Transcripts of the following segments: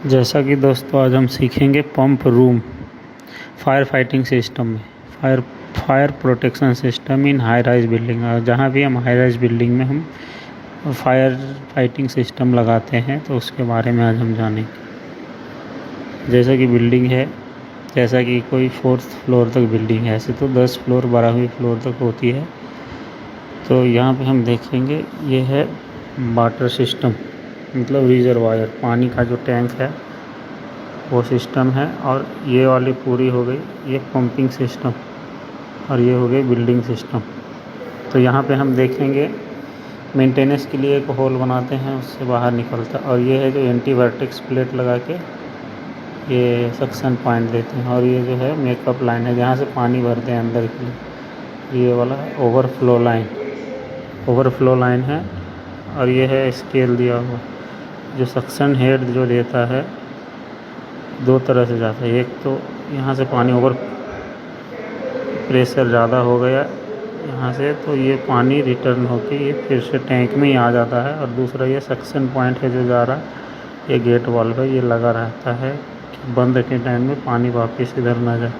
जैसा कि दोस्तों आज हम सीखेंगे pump room fire fighting system में fire protection system in high rise building. जहाँ भी हम हाई राइज बिल्डिंग में हम फायर फाइटिंग सिस्टम लगाते हैं तो उसके बारे में आज हम जानेंगे। जैसा कि बिल्डिंग है, जैसा कि कोई 4th फ्लोर तक बिल्डिंग है, ऐसे तो 10 फ्लोर 12वीं फ्लोर तक होती है। तो यहाँ पे हम देखेंगे ये है वाटर सिस्टम, मतलब रिजर्वायर, पानी का जो टैंक है वो सिस्टम है। और ये वाली पूरी हो गई ये पंपिंग सिस्टम, और ये हो गई बिल्डिंग सिस्टम। तो यहाँ पे हम देखेंगे मेंटेनेंस के लिए एक होल बनाते हैं, उससे बाहर निकलता है। और ये है जो एंटी वर्टेक्स प्लेट लगा के ये सक्शन पॉइंट देते हैं। और ये जो है मेकअप लाइन है जहाँ से पानी भरते हैं अंदर के लिए। ये वाला ओवरफ्लो लाइन है। और ये है स्केल दिया हुआ, जो सक्शन हेड जो देता है दो तरह से जाता है। एक तो यहाँ से पानी ओवर प्रेशर ज़्यादा हो गया यहाँ से, तो ये पानी रिटर्न होके ये फिर से टैंक में ही आ जाता है। और दूसरा ये सक्शन पॉइंट है जो जा रहा है, ये गेट वाल्व है, ये लगा रहता है कि बंद के टाइम में पानी वापस इधर ना जाए।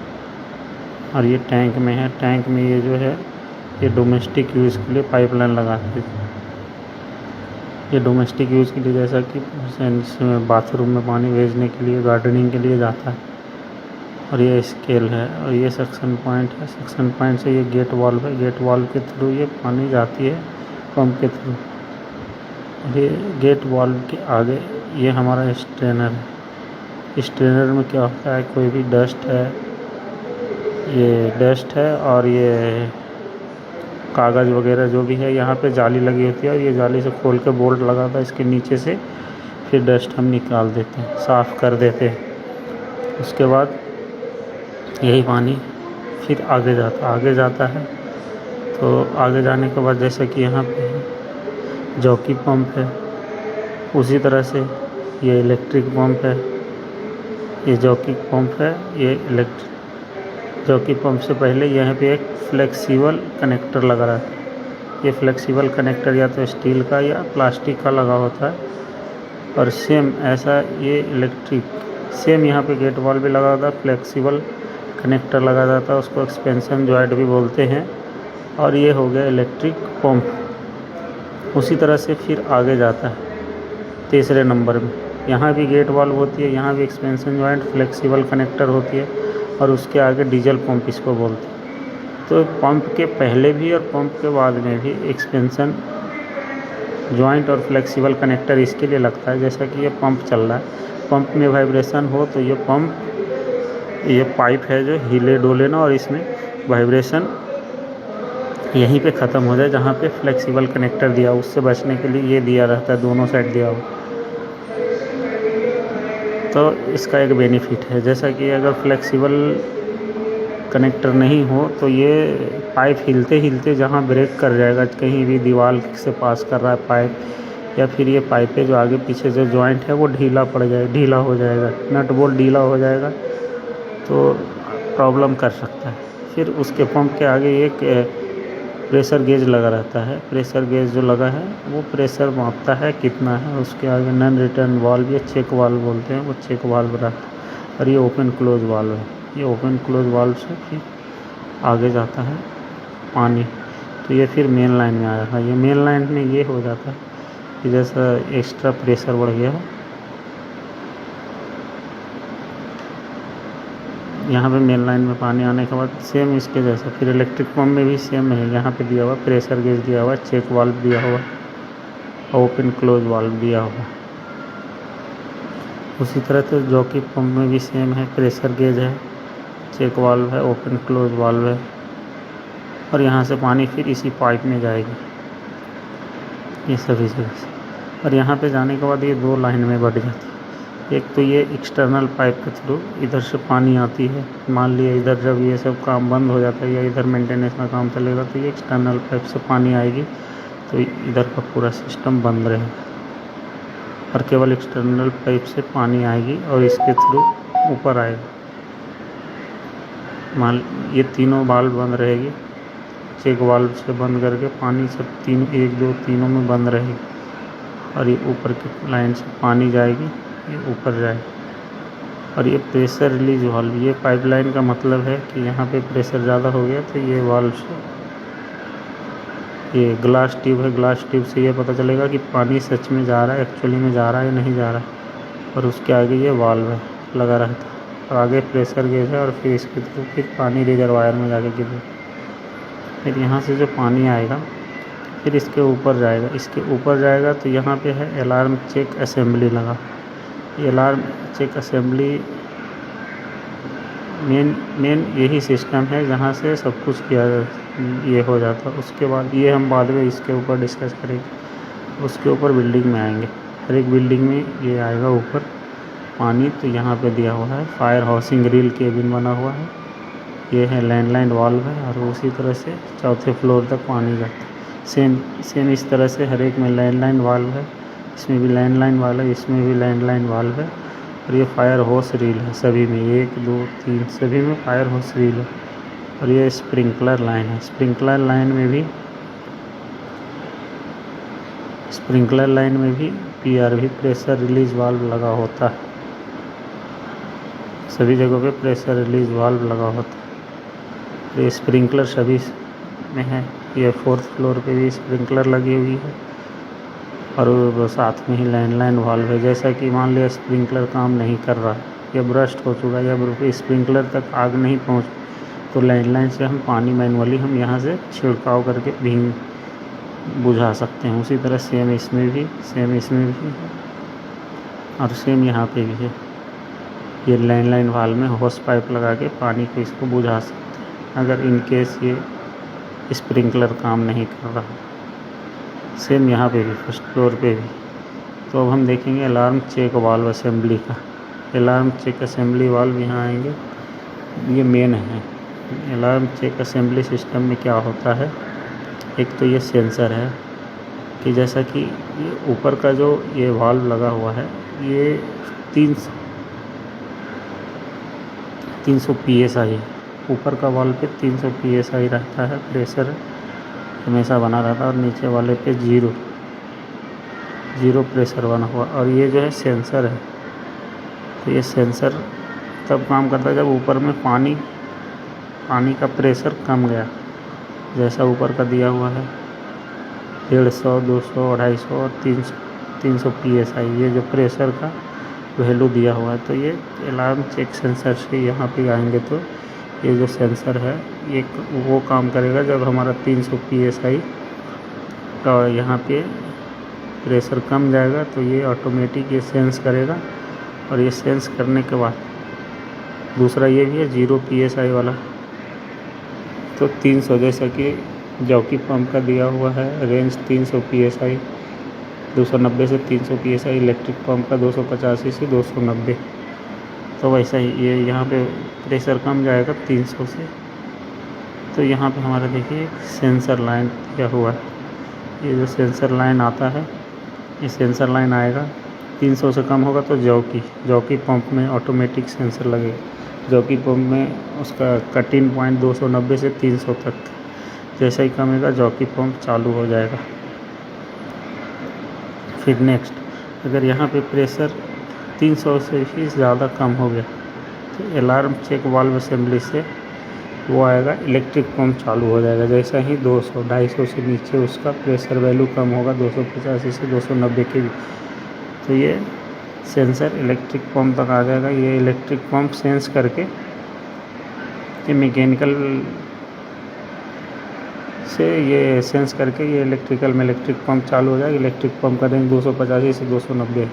और ये टैंक में है, टैंक में ये जो है ये डोमेस्टिक यूज़ के लिए पाइपलाइन लगाते हैं। ये डोमेस्टिक यूज़ के लिए, जैसा कि बाथरूम में पानी भेजने के लिए, गार्डनिंग के लिए जाता है। और ये स्केल है, और ये सक्शन पॉइंट है। सक्शन पॉइंट से ये गेट वाल्व है, गेट वाल्व के थ्रू ये पानी जाती है पंप के थ्रू। और ये गेट वाल्व के आगे ये हमारा स्ट्रेनर है। स्ट्रेनर में क्या होता है, कोई भी डस्ट है, ये डस्ट है और ये कागज़ वगैरह जो भी है, यहाँ पे जाली लगी होती है। और ये जाली से खोल के बोल्ट लगा था इसके नीचे से, फिर डस्ट हम निकाल देते हैं, साफ़ कर देते हैं। उसके बाद यही पानी फिर आगे जाता है। तो आगे जाने के बाद जैसे कि यहाँ पे जॉकी पंप है, उसी तरह से ये इलेक्ट्रिक पंप है। ये जॉकी पंप है, ये जॉकी पंप से पहले यहाँ पे एक फ्लेक्सिबल कनेक्टर लगा रहता है। ये फ्लेक्सिबल कनेक्टर या तो स्टील का या प्लास्टिक का लगा होता है। और सेम ऐसा ये इलेक्ट्रिक सेम यहाँ पे गेट वाल्व भी लगा होता है, फ्लेक्सिबल कनेक्टर लगा जाता है, उसको एक्सपेंशन जॉइंट भी बोलते हैं। और ये हो गया इलेक्ट्रिक पंप। उसी तरह से फिर आगे जाता है तीसरे नंबर में, यहाँ भी गेट वाल्व होती है, यहाँ भी एक्सपेंशन जॉइंट फ्लेक्सिबल कनेक्टर होती है। और उसके आगे डीजल पंप इसको बोलते हैं। तो पंप के पहले भी और पंप के बाद में भी एक्सपेंशन जॉइंट और फ्लेक्सिबल कनेक्टर इसके लिए लगता है। जैसा कि ये पंप चल रहा है, पंप में वाइब्रेशन हो तो ये पाइप है जो हिले डोले ना, और इसमें वाइब्रेशन यहीं पे ख़त्म हो जाए जहाँ पे फ्लेक्सिबल कनेक्टर दिया, उससे बचने के लिए ये दिया रहता है, दोनों साइड दिया हो। तो इसका एक बेनिफिट है, जैसा कि अगर फ्लेक्सिबल कनेक्टर नहीं हो तो ये पाइप हिलते जहाँ ब्रेक कर जाएगा, कहीं भी दीवार से पास कर रहा है पाइप, या फिर ये पाइपें जो आगे पीछे जो जॉइंट है वो ढीला हो जाएगा, नट बोल्ट ढीला हो जाएगा, तो प्रॉब्लम कर सकता है। फिर उसके पंप के आगे एक प्रेशर गेज लगा रहता है। प्रेशर गेज जो लगा है वो प्रेशर मापता है कितना है। उसके आगे नॉन रिटर्न वाल्व या चेक वाल्व बोलते हैं, वो चेक वाल्व रहता है। और ये ओपन क्लोज वाल्व है, ये ओपन क्लोज वाल्व से फिर आगे जाता है पानी। तो ये फिर मेन लाइन में आ जाता है। ये मेन लाइन में ये हो जाता है कि जैसा एक्स्ट्रा प्रेशर बढ़ गया है, यहाँ पे मेन लाइन में पानी आने के बाद सेम इसके जैसा फिर इलेक्ट्रिक पंप में भी सेम है। यहाँ पे दिया हुआ प्रेशर गेज दिया हुआ, चेक वाल्व दिया हुआ, ओपन क्लोज वाल्व दिया हुआ। उसी तरह तो जॉकी पंप में भी सेम है, प्रेशर गेज है, चेक वाल्व है, ओपन क्लोज वाल्व है। और यहाँ से पानी फिर इसी पाइप में जाएगी, ये सभी जगह से। और यहाँ पे जाने के बाद ये दो लाइन में बढ़ जाती है। एक तो ये एक्सटर्नल पाइप के थ्रू इधर से पानी आती है। मान लिया इधर जब ये सब काम बंद हो जाता है या इधर मेंटेनेंस का काम चलेगा तो ये एक्सटर्नल पाइप से पानी आएगी, तो इधर का पूरा सिस्टम बंद रहेगा और केवल एक्सटर्नल पाइप से पानी आएगी और इसके थ्रू ऊपर आएगा। मान ये तीनों वाल्व बंद रहेगी, चेक वाल्व से बंद करके पानी सब 1 2 तीनों में बंद रहेगी। और ये ऊपर की लाइन से पानी जाएगी ये ऊपर जाए। और ये प्रेशर रिलीज वाल्व, ये पाइपलाइन का मतलब है कि यहाँ पे प्रेशर ज़्यादा हो गया तो ये वाल्व से, ये ग्लास ट्यूब है, ग्लास ट्यूब से ये पता चलेगा कि पानी सच में जा रहा है, एक्चुअली में जा रहा है या नहीं जा रहा है। और उसके आगे ये वाल्व है लगा रहता है, और आगे प्रेशर गेज है, और फिर इसके थ्रू फिर पानी रिजर्वायर में जाके गिरे। फिर यहाँ से जो पानी आएगा फिर इसके ऊपर जाएगा, इसके ऊपर जाएगा तो यहाँ पे है अलार्म चेक असेंबली लगा। ये अलार्म चेक असेंबली मेन यही सिस्टम है जहाँ से सब कुछ किया ये हो जाता है। उसके बाद ये हम बाद में इसके ऊपर डिस्कस करेंगे। उसके ऊपर बिल्डिंग में आएंगे, हर एक बिल्डिंग में ये आएगा ऊपर पानी। तो यहाँ पे दिया हुआ है फायर हाउसिंग ग्रिल केबिन बना हुआ है, ये है लैंडलाइन वाल्व है, और उसी तरह से चौथे फ्लोर तक पानी जाता है। सेम इस तरह से हर एक में लैंडलाइन वाल्व है, इसमें भी लैंडलाइन वाल्व है, इसमें भी लैंडलाइन वाल्व है। और ये फायर होस रील है सभी में, 1 2 3 सभी में फायर होस रील है। और ये स्प्रिंकलर लाइन है, स्प्रिंकलर लाइन में भी PRV प्रेशर रिलीज वाल्व लगा होता है। सभी जगहों पे प्रेशर रिलीज वाल्व लगा होता है। ये स्प्रिंकलर सभी में है, ये 4th फ्लोर पे भी स्प्रिंकलर लगी हुई है, और वो साथ में ही लैंडलाइन वाल्व है। जैसा कि मान लिया स्प्रिंकलर काम नहीं कर रहा है, या ब्रस्ट हो चुका है, या स्प्रिंकलर तक आग नहीं पहुंच, तो लैंडलाइन से हम पानी मैनुअली हम यहाँ से छिड़काव करके भी बुझा सकते हैं। उसी तरह सेम इसमें भी है, और सेम यहाँ पे भी है। ये लैंडलाइन वाल्व में होस पाइप लगा के पानी को इसको बुझा सकते हैं अगर इन केस ये स्प्रिंकलर काम नहीं कर रहा। सेम यहाँ पे भी 1st फ्लोर पे भी। तो अब हम देखेंगे अलार्म चेक वाल्व असेंबली का। अलार्म चेक असेंबली वाल्व यहाँ आएंगे, ये मेन है। अलार्म चेक असेंबली सिस्टम में क्या होता है, एक तो ये सेंसर है कि जैसा कि ये ऊपर का जो ये वाल्व लगा हुआ है, ये 300 PSI है। ऊपर का वाल्व पे 300 PSI रहता है, प्रेशर हमेशा बना रहता है, और नीचे वाले पे जीरो प्रेशर बना हुआ। और ये जो है सेंसर है, तो ये सेंसर तब काम करता है जब ऊपर में पानी का प्रेशर कम गया। जैसा ऊपर का दिया हुआ है 150, 200, 250 और 300 PSI, ये जो प्रेशर का वैल्यू दिया हुआ है। तो ये अलार्म चेक सेंसर से यहाँ पे आएंगे तो ये जो सेंसर है ये वो काम करेगा जब हमारा 300 PSI का यहाँ पे प्रेशर कम जाएगा, तो ये ऑटोमेटिक ये सेंस करेगा। और ये सेंस करने के बाद दूसरा ये भी है 0 PSI वाला, तो 300, जैसा कि जॉकी पंप का दिया हुआ है रेंज 300 PSI, 290 से 300 PSI, इलेक्ट्रिक पंप का 285 से 290। तो वैसा ही ये यहाँ पे प्रेशर कम जाएगा 300 से। तो यहाँ पे हमारा देखिए सेंसर लाइन दिया हुआ है, ये जो सेंसर लाइन आता है, ये सेंसर लाइन आएगा 300 से कम होगा तो जॉकी पंप में ऑटोमेटिक सेंसर लगेगा। जॉकी पंप में उसका कटिंग पॉइंट 290 से 300 तक, जैसा ही कमेगा जॉकी पंप चालू हो जाएगा। फिर नेक्स्ट, अगर यहाँ पे प्रेशर 300 से ही ज़्यादा कम हो गया तो अलार्म चेक वाल्व असेंबली से वो आएगा, इलेक्ट्रिक पंप चालू हो जाएगा। जैसा ही 200, 250 से नीचे उसका प्रेशर वैल्यू कम होगा 285 से 290 के भी, तो ये सेंसर इलेक्ट्रिक पंप तक आ जाएगा। ये इलेक्ट्रिक पंप सेंस करके ये मैकेनिकल से ये सेंस करके ये इलेक्ट्रिकल में इलेक्ट्रिक पंप चालू हो जाएगा। इलेक्ट्रिक पंप का रेंज 285 से 290 है।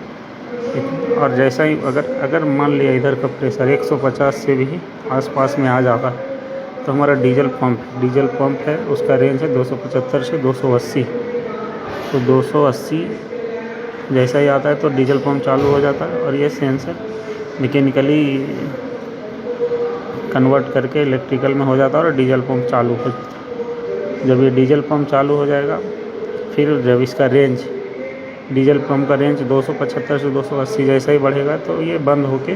और जैसा ही अगर मान लिया इधर का प्रेशर 150 से भी आसपास में आ जाता है तो हमारा डीजल पंप है, उसका रेंज है 275 से 280। तो 280 जैसा ही आता है तो डीजल पंप चालू हो जाता है, और ये सेंसर मैकेनिकली कन्वर्ट करके इलेक्ट्रिकल में हो जाता है और डीजल पंप चालू हो जाता है। जब ये डीजल पंप चालू हो जाएगा, फिर जब इसका रेंज डीजल पंप का रेंज 275 से 280 जैसा ही बढ़ेगा तो ये बंद होके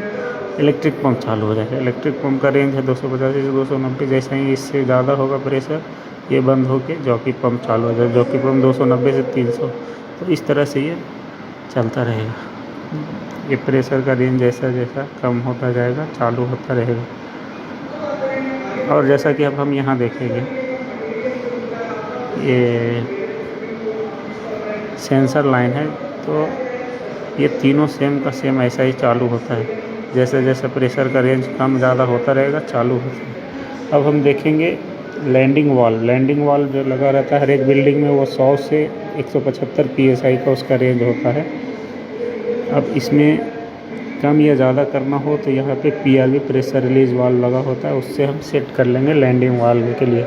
इलेक्ट्रिक पंप चालू हो जाएगा। इलेक्ट्रिक पंप का रेंज है 285 से 290, जैसा ही इससे ज़्यादा होगा प्रेशर ये बंद होके जॉकी पंप चालू हो जाएगा। जॉकी पंप 290 से 300, तो इस तरह से ये चलता रहेगा। ये प्रेशर का रेंज जैसा जैसा कम होता जाएगा चालू होता रहेगा। और जैसा कि अब हम यहाँ देखेंगे, ये सेंसर लाइन है, तो ये तीनों सेम का सेम ऐसा ही चालू होता है। जैसे जैसे प्रेशर का रेंज कम ज़्यादा होता रहेगा चालू होता है। अब हम देखेंगे लैंडिंग वाल्व जो लगा रहता है हर एक बिल्डिंग में, वो 100 से 175 PSI का उसका रेंज होता है। अब इसमें कम या ज़्यादा करना हो तो यहाँ पे PRV प्रेशर रिलीज वाल्व लगा होता है, उससे हम सेट कर लेंगे लैंडिंग वाल्व के लिए।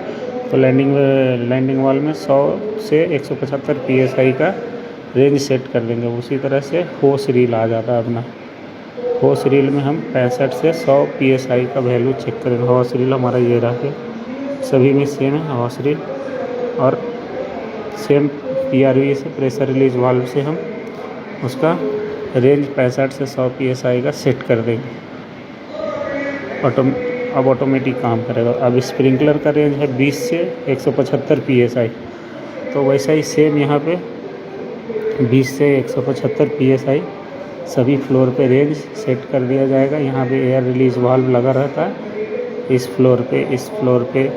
तो लैंडिंग वाल्व में 100 से 175 PSI का रेंज सेट कर देंगे। उसी तरह से होस रील आ जाता है अपना। होस रील में हम 65 से 100 PSI का वैल्यू चेक करेंगे। होस रील हमारा ये रहा है, सभी में सेम है होस रील, और सेम PRV से प्रेशर रिलीज वाल्व से हम उसका रेंज 65 से 100 PSI का सेट कर देंगे। अब ऑटोमेटिक काम करेगा। अब स्प्रिंकलर का रेंज है 20 से 175 PSI, तो वैसा ही सेम यहाँ पे 20 से 175 PSI सभी फ्लोर पे रेंज सेट कर दिया जाएगा। यहाँ पे एयर रिलीज वाल्व लगा रहता है, इस फ्लोर पे, इस फ्लोर पे,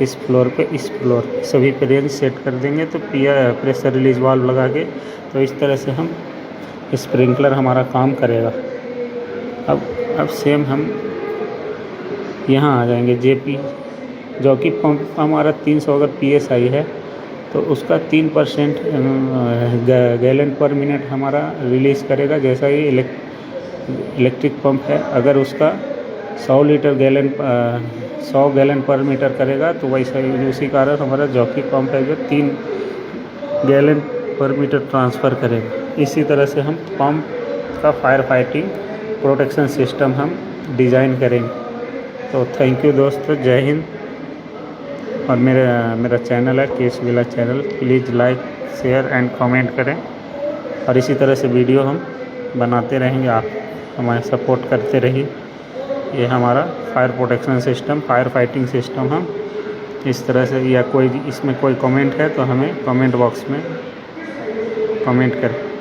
इस फ्लोर पे, इस फ्लोर पे सभी पे रेंज सेट कर देंगे। तो प्रेशर रिलीज वाल्व लगा के, तो इस तरह से हम स्प्रिंकलर हमारा काम करेगा। अब सेम हम यहाँ आ जाएंगे JP, जो कि पंप हमारा 300 अगर PSI है तो उसका 3% गैलन पर मिनट हमारा रिलीज़ करेगा। जैसा ही इलेक्ट्रिक पंप है, अगर उसका 100 गैलन पर मीटर करेगा तो वैसा ही उसी कारण हमारा जॉकी पंप है जो 3 गैलन पर मीटर ट्रांसफ़र करेगा। इसी तरह से हम पंप का फायर फाइटिंग प्रोटेक्शन सिस्टम हम डिज़ाइन करेंगे। तो थैंक यू दोस्तों, जय हिंद। और मेरा चैनल है case villa channel, please like share and comment करें, और इसी तरह से वीडियो हम बनाते रहेंगे। आप हमारे सपोर्ट करते रहिए। ये हमारा fire protection system, fire fighting system हम इस तरह से, या कोई इसमें कोई कमेंट है तो हमें कमेंट बॉक्स में कमेंट करें।